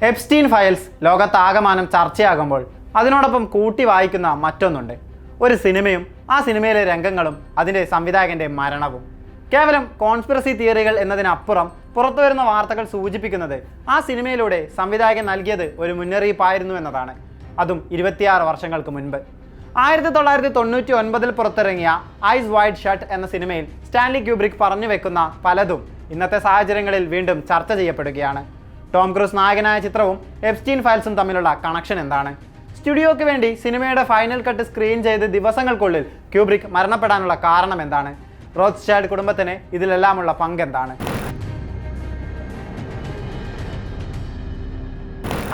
Epstein files ലോകത്താകമാനം ചർച്ചയാകുമ്പോൾ അതിനോടൊപ്പം കൂട്ടി വായിക്കുന്ന മറ്റൊന്നുണ്ട്. ഒരു സിനിമയും ആ സിനിമയിലെ രംഗങ്ങളും അതിൻ്റെ സംവിധായകൻ്റെ മരണവും. കേവലം കോൺസ്പിറസി തിയറികൾ എന്നതിനപ്പുറം പുറത്തു വരുന്ന വാർത്തകൾ സൂചിപ്പിക്കുന്നത് ആ സിനിമയിലൂടെ സംവിധായകൻ നൽകിയത് ഒരു മുന്നറിയിപ്പായിരുന്നു എന്നതാണ്. അതും 26 വർഷങ്ങൾക്ക് മുൻപ് 1999 പുറത്തിറങ്ങിയ ഐസ് വൈഡ് ഷട്ട് എന്ന സിനിമയിൽ സ്റ്റാൻലി ക്യൂബ്രിക് പറഞ്ഞു വെക്കുന്ന പലതും ഇന്നത്തെ സാഹചര്യങ്ങളിൽ വീണ്ടും ചർച്ച ചെയ്യപ്പെടുകയാണ്. ടോം ക്രൂസ് നായകനായ ചിത്രവും എപ്സ്റ്റീൻ ഫയൽസും തമ്മിലുള്ള കണക്ഷൻ എന്താണ്? സ്റ്റുഡിയോയ്ക്ക് വേണ്ടി സിനിമയുടെ ഫൈനൽ കട്ട് സ്ക്രീൻ ചെയ്ത് ദിവസങ്ങൾക്കുള്ളിൽ ക്യൂബ്രിക് മരണപ്പെടാനുള്ള കാരണം എന്താണ്? റോത്സ്ചൈൽഡ് കുടുംബത്തിന് ഇതിലെല്ലാമുള്ള പങ്കെന്താണ്?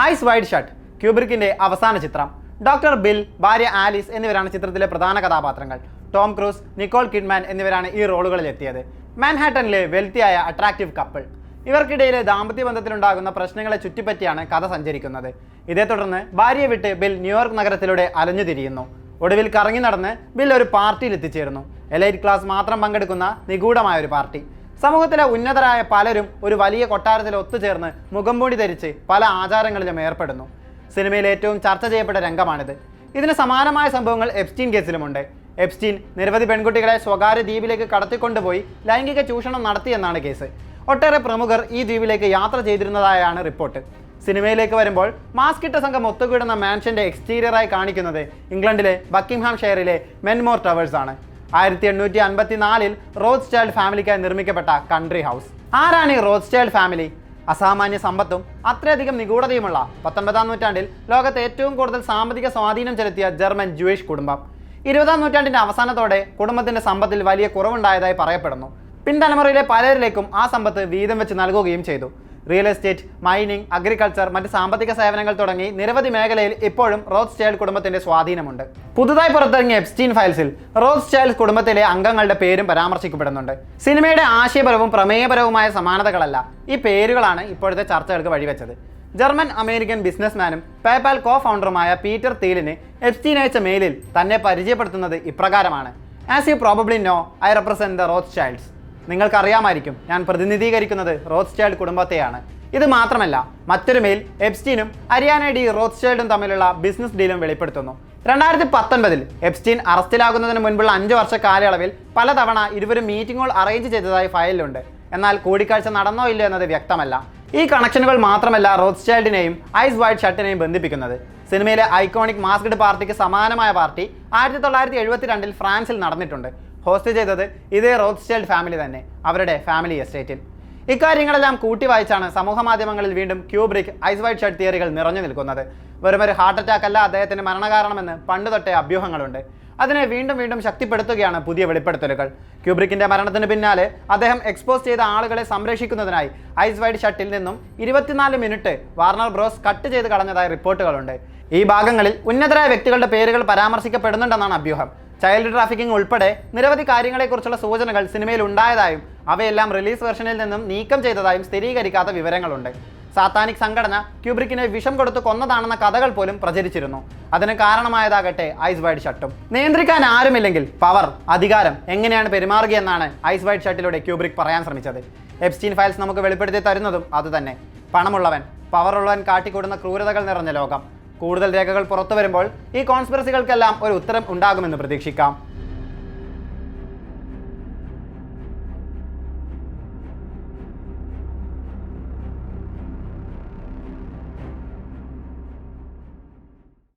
ഐസ് വൈഡ് ഷട്ട് ക്യൂബ്രിക്കിന്റെ അവസാന ചിത്രം. ഡോക്ടർ ബിൽ, ഭാര്യ ആലിസ് എന്നിവരാണ് ചിത്രത്തിലെ പ്രധാന കഥാപാത്രങ്ങൾ. ടോം ക്രൂസ്, നിക്കോൾ കിഡ്മാൻ എന്നിവരാണ് ഈ റോളുകളിൽ എത്തിയത്. മാൻഹാട്ടനിലെ വെൽത്തിയായ അട്രാക്റ്റീവ് കപ്പിൾ. ഇവർക്കിടയിലെ ദാമ്പത്യ ബന്ധത്തിലുണ്ടാകുന്ന പ്രശ്നങ്ങളെ ചുറ്റിപ്പറ്റിയാണ് കഥ സഞ്ചരിക്കുന്നത്. ഇതേ തുടർന്ന് ഭാര്യയെ വിട്ട് ബിൽ ന്യൂയോർക്ക് നഗരത്തിലൂടെ അലഞ്ഞുതിരിയുന്നു. ഒടുവിൽ കറങ്ങി നടന്ന് ബിൽ ഒരു പാർട്ടിയിൽ എത്തിച്ചേരുന്നു. എലൈറ്റ് ക്ലാസ് മാത്രം പങ്കെടുക്കുന്ന നിഗൂഢമായ ഒരു പാർട്ടി. സമൂഹത്തിലെ ഉന്നതരായ പലരും ഒരു വലിയ കൊട്ടാരത്തിൽ ഒത്തുചേർന്ന് മുഖംമൂടി ധരിച്ച് പല ആചാരങ്ങളിലും ഏർപ്പെടുന്നു. സിനിമയിൽ ഏറ്റവും ചർച്ച ചെയ്യപ്പെട്ട രംഗമാണിത്. ഇതിന് സമാനമായ സംഭവങ്ങൾ എപ്സ്റ്റീൻ കേസിലുമുണ്ട്. എപ്സ്റ്റീൻ നിരവധി പെൺകുട്ടികളെ സ്വകാര്യ ദ്വീപിലേക്ക് കടത്തിക്കൊണ്ടുപോയി ലൈംഗിക ചൂഷണം നടത്തിയെന്നാണ് കേസ്. ഒട്ടേറെ പ്രമുഖർ ഈ ദ്വീപിലേക്ക് യാത്ര ചെയ്തിരുന്നതായാണ് റിപ്പോർട്ട്. സിനിമയിലേക്ക് വരുമ്പോൾ മാസ്കിട്ട സംഘം ഒത്തുകൂടുന്ന മാൻഷന്റെ എക്സ്റ്റീരിയറായി കാണിക്കുന്നത് ഇംഗ്ലണ്ടിലെ ബക്കിംഗ്ഹാം ഷെയറിലെ മെൻമോർ ടവേഴ്സ് ആണ്. 1854 റോത്സ്ചൈൽഡ് ഫാമിലിക്കായി നിർമ്മിക്കപ്പെട്ട കൺട്രി ഹൗസ്. ആരാണ് ഈ റോത്സ്ചൈൽഡ് ഫാമിലി? അസാമാന്യ സമ്പത്തും അത്രയധികം നിഗൂഢതയുമുള്ള 19-ാം നൂറ്റാണ്ടിൽ ലോകത്തെ ഏറ്റവും കൂടുതൽ സാമ്പത്തിക സ്വാധീനം ചെലുത്തിയ ജർമ്മൻ ജൂയിഷ് കുടുംബം. 20-ാം നൂറ്റാണ്ടിന്റെ അവസാനത്തോടെ കുടുംബത്തിന്റെ സമ്പത്തിൽ വലിയ കുറവുണ്ടായതായി പറയപ്പെടുന്നു. പിൻതലമുറയിലെ പലരിലേക്കും ആ സമ്പത്ത് വീതം വെച്ച് നൽകുകയും ചെയ്തു. റിയൽ എസ്റ്റേറ്റ്, മൈനിങ്, അഗ്രികൾച്ചർ, മറ്റ് സാമ്പത്തിക സേവനങ്ങൾ തുടങ്ങി നിരവധി മേഖലയിൽ ഇപ്പോഴും റോത്സ്ചൈൽഡ് കുടുംബത്തിന്റെ സ്വാധീനമുണ്ട്. പുതുതായി പുറത്തിറങ്ങിയ എപ്സ്റ്റീൻ ഫയൽസിൽ റോത്സ്ചൈൽഡ് കുടുംബത്തിലെ അംഗങ്ങളുടെ പേരും പരാമർശിക്കപ്പെടുന്നുണ്ട്. സിനിമയുടെ ആശയപരവും പ്രമേയപരവുമായ സമാനതകളല്ല ഈ പേരുകളാണ് ഇപ്പോഴത്തെ ചർച്ചകൾക്ക് വഴിവെച്ചത്. ജർമ്മൻ അമേരിക്കൻ ബിസിനസ്മാനും പേപാൽ കോ ഫൗണ്ടറുമായ പീറ്റർ തീലിന് എപ്സ്റ്റീൻ അയച്ച മെയിലിൽ തന്നെ പരിചയപ്പെടുത്തുന്നത് ഇപ്രകാരമാണ്: as you probably know, I represent the Rothschilds. നിങ്ങൾക്കറിയാമായിരിക്കും, ഞാൻ പ്രതിനിധീകരിക്കുന്നത് റോത്സ്ചൈൽഡ് കുടുംബത്തെയാണ്. ഇത് മാത്രമല്ല, മറ്റൊരു മെയിൽ എപ്സ്റ്റീനും അരിയാന ഡി റോത്സ്ചൈൽഡും തമ്മിലുള്ള ബിസിനസ് ഡീലും വെളിപ്പെടുത്തുന്നു. 2019 എപ്സ്റ്റീൻ അറസ്റ്റിലാകുന്നതിന് മുൻപുള്ള 5 വർഷ കാലയളവിൽ പലതവണ ഇരുവരും മീറ്റിങ്ങുകൾ അറേഞ്ച് ചെയ്തതായി ഫയലിലുണ്ട്. എന്നാൽ കൂടിക്കാഴ്ച നടന്നോ ഇല്ലയോ എന്നത് വ്യക്തമല്ല. ഈ കണക്ഷനുകൾ മാത്രമല്ല റോത്സ്ചൈൽഡിനെയും ഐസ് വൈഡ് ഷട്ടിനെയും ബന്ധിപ്പിക്കുന്നത്. സിനിമയിലെ ഐക്കോണിക് മാസ്ക്ഡ് പാർട്ടിക്ക് സമാനമായ പാർട്ടി 1972 ഫ്രാൻസിൽ നടന്നിട്ടുണ്ട്. ഹോസ്റ്റ് ചെയ്തത് ഇതേ റോത്സ്ചൈൽഡ് ഫാമിലി തന്നെ, അവരുടെ ഫാമിലി എസ്റ്റേറ്റിൽ. ഇക്കാര്യങ്ങളെല്ലാം കൂട്ടി വായിച്ചാണ് സമൂഹ മാധ്യമങ്ങളിൽ വീണ്ടും ക്യൂബ്രിക് ഐസ് വൈഡ് ഷട്ട് തിയറികൾ നിറഞ്ഞു നിൽക്കുന്നത്. വെറുമൊരു ഹാർട്ട് അറ്റാക്ക് അല്ല അദ്ദേഹത്തിന് മരണകാരണമെന്ന് പണ്ട് തൊട്ടേ അഭ്യൂഹങ്ങളുണ്ട്. അതിനെ വീണ്ടും വീണ്ടും ശക്തിപ്പെടുത്തുകയാണ് പുതിയ വെളിപ്പെടുത്തലുകൾ. ക്യൂബ്രിക്കിന്റെ മരണത്തിന് പിന്നാലെ അദ്ദേഹം എക്സ്പോസ് ചെയ്ത ആളുകളെ സംരക്ഷിക്കുന്നതിനായി ഐസ് വൈഡ് ഷട്ടിൽ നിന്നും 24 മിനിറ്റ് വാർണർ ബ്രോസ് കട്ട് ചെയ്ത് കളഞ്ഞതായി റിപ്പോർട്ടുകളുണ്ട്. ഈ ഭാഗങ്ങളിൽ ഉന്നതരായ വ്യക്തികളുടെ പേരുകൾ പരാമർശിക്കപ്പെടുന്നുണ്ടെന്നാണ് അഭ്യൂഹം. ചൈൽഡ് ട്രാഫിക്കിംഗ് ഉൾപ്പെടെ നിരവധി കാര്യങ്ങളെക്കുറിച്ചുള്ള സൂചനകൾ സിനിമയിൽ ഉണ്ടായതായും അവയെല്ലാം റിലീസ് വെർഷനിൽ നിന്നും നീക്കം ചെയ്തതായും സ്ഥിരീകരിക്കാത്ത വിവരങ്ങളുണ്ട്. സാത്താനിക് സംഘടന ക്യൂബ്രിക്കിനെ വിഷം കൊടുത്ത് കൊന്നതാണെന്ന കഥകൾ പോലും പ്രചരിച്ചിരുന്നു. അതിന് കാരണമായതാകട്ടെ ഐസ് വൈഡ് ഷട്ടും. നിയന്ത്രിക്കാൻ ആരുമില്ലെങ്കിൽ പവർ, അധികാരം എങ്ങനെയാണ് പെരുമാറുകയെന്നാണ് ഐസ് വൈഡ് ഷട്ടിലൂടെ ക്യൂബ്രിക് പറയാൻ ശ്രമിച്ചത്. എപ്സ്റ്റീൻ ഫയൽസ് നമുക്ക് വെളിപ്പെടുത്തി തരുന്നതും അതുതന്നെ. പണമുള്ളവൻ, പവറുള്ളവൻ കാട്ടിക്കൂടുന്ന ക്രൂരതകൾ നിറഞ്ഞ ലോകം. കൂടുതൽ രേഖകൾ പുറത്തു വരുമ്പോൾ ഈ കോൺസ്പിറസികൾക്കെല്ലാം ഒരു ഉത്തരം ഉണ്ടാകുമെന്ന് പ്രതീക്ഷിക്കാം.